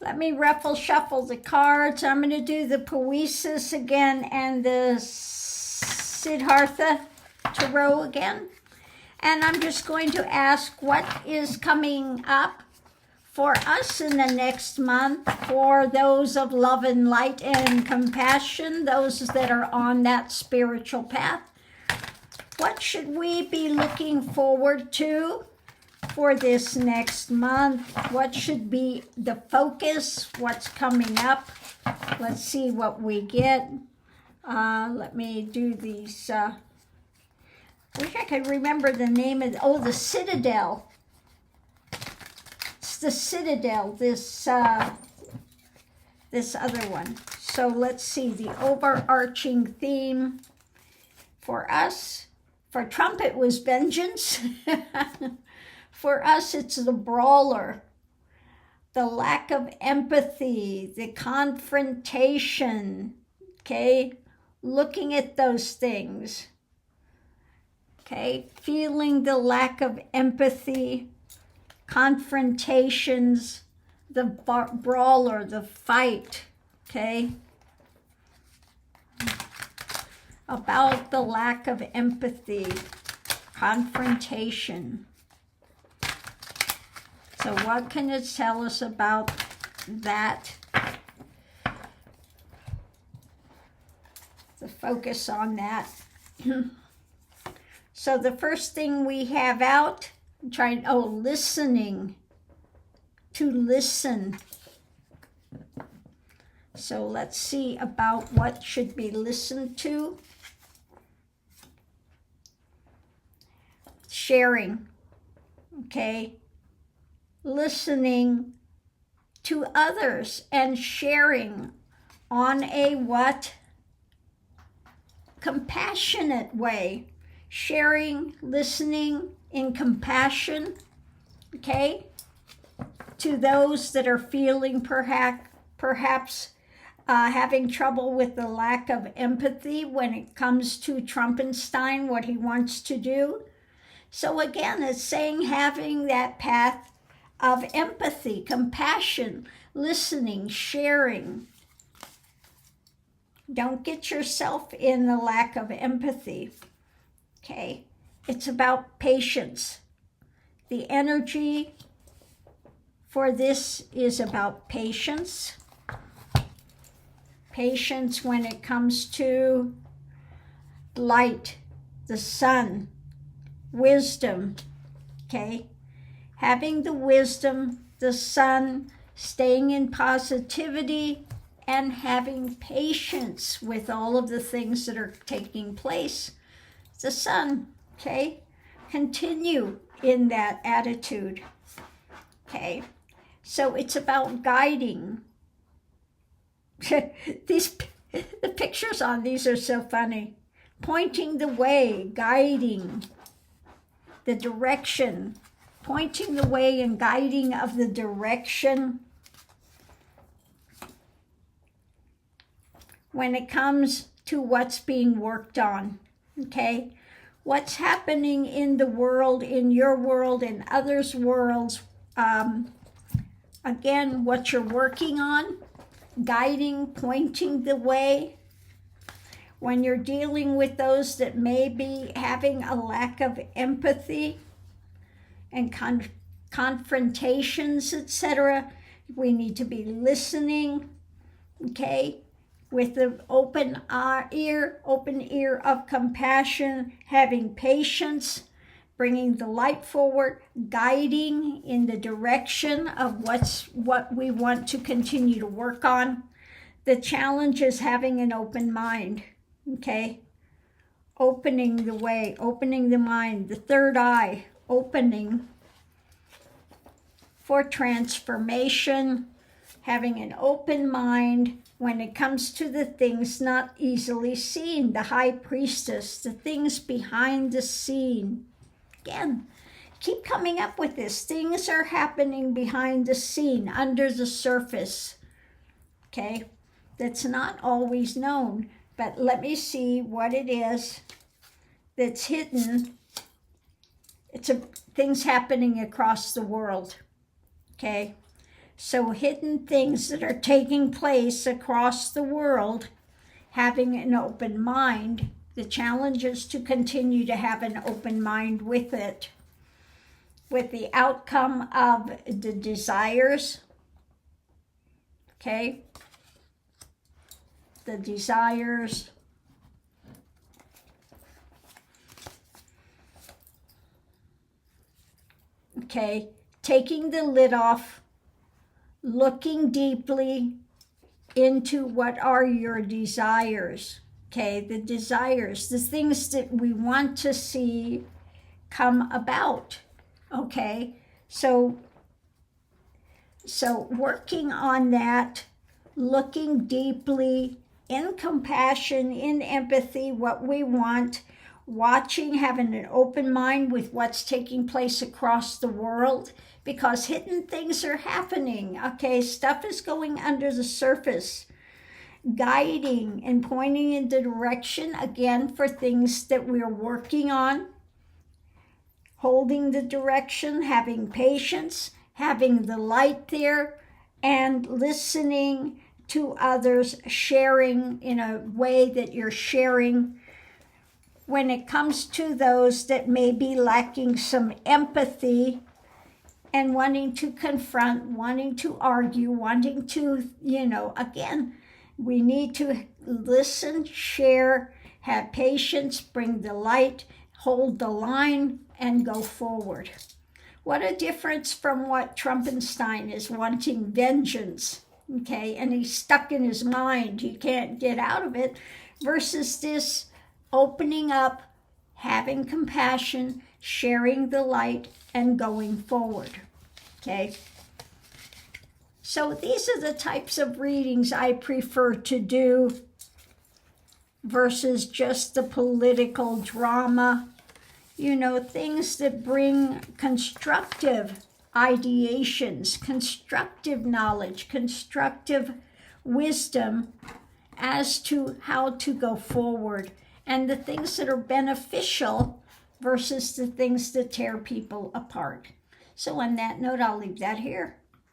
Let me ruffle shuffle the cards. I'm going to do the Poesis again and the Siddhartha Tarot again. And I'm just going to ask what is coming up for us in the next month for those of love and light and compassion, those that are on that spiritual path. What should we be looking forward to for this next month? What should be the focus? What's coming up? Let's see what we get. Let me do these. I wish I could remember the name of the Citadel. It's the Citadel, this other one. So let's see the overarching theme for us. For Trump, it was vengeance. For us, it's the brawler, the lack of empathy, the confrontation, okay? Looking at those things, okay? Feeling the lack of empathy, confrontations, the brawler, the fight, okay? About the lack of empathy, confrontation. So what can it tell us about that? The focus on that. So the first thing we have out, listening. To listen. So let's see about what should be listened to. Sharing, okay? Listening to others and sharing on a what? Compassionate way. Sharing, listening in compassion, okay? To those that are feeling perhaps having trouble with the lack of empathy when it comes to Trumpenstein, what he wants to do. So again, it's saying having that path of empathy, compassion, listening, sharing. Don't get yourself in the lack of empathy, okay? It's about patience. The energy for this is about patience. Patience when it comes to light, the sun, wisdom, okay? Having the wisdom, the sun, staying in positivity, and having patience with all of the things that are taking place. The sun, okay? Continue in that attitude, okay? So it's about guiding. The pictures on these are so funny. Pointing the way, guiding the direction, pointing the way and guiding of the direction. When it comes to what's being worked on, okay? What's happening in the world, in your world, in others' worlds. Again, what you're working on, guiding, pointing the way. When you're dealing with those that may be having a lack of empathy and confrontations, etc., we need to be listening, okay, with the open ear of compassion, having patience, bringing the light forward, guiding in the direction of what we want to continue to work on. The challenge is having an open mind, okay? Opening the way, opening the mind, the third eye, opening for transformation, having an open mind when it comes to the things not easily seen, the high priestess, the things behind the scene. Again, keep coming up with this. Things are happening behind the scene, under the surface, okay? That's not always known, but let me see what it is that's hidden. It's things happening across the world, okay? So hidden things that are taking place across the world, having an open mind. The challenge is to continue to have an open mind with it, with the outcome of the desires, okay? The desires. Okay, taking the lid off, looking deeply into what are your desires. Okay, the desires, the things that we want to see come about. Okay, so working on that, looking deeply in compassion, in empathy, what we want, watching, having an open mind with what's taking place across the world, because hidden things are happening. Okay, stuff is going under the surface, guiding and pointing in the direction, again, for things that we're working on, holding the direction, having patience, having the light there, and listening to others, sharing in a way that you're sharing when it comes to those that may be lacking some empathy and wanting to confront, wanting to argue, wanting to, again, we need to listen, share, have patience, bring the light, hold the line, and go forward. What a difference from what Trumpenstein is wanting, vengeance, okay? And he's stuck in his mind. He can't get out of it, versus this opening up, having compassion, sharing the light, and going forward, okay? So these are the types of readings I prefer to do versus just the political drama, things that bring constructive ideations, constructive knowledge, constructive wisdom as to how to go forward, and the things that are beneficial versus the things that tear people apart. So on that note, I'll leave that here.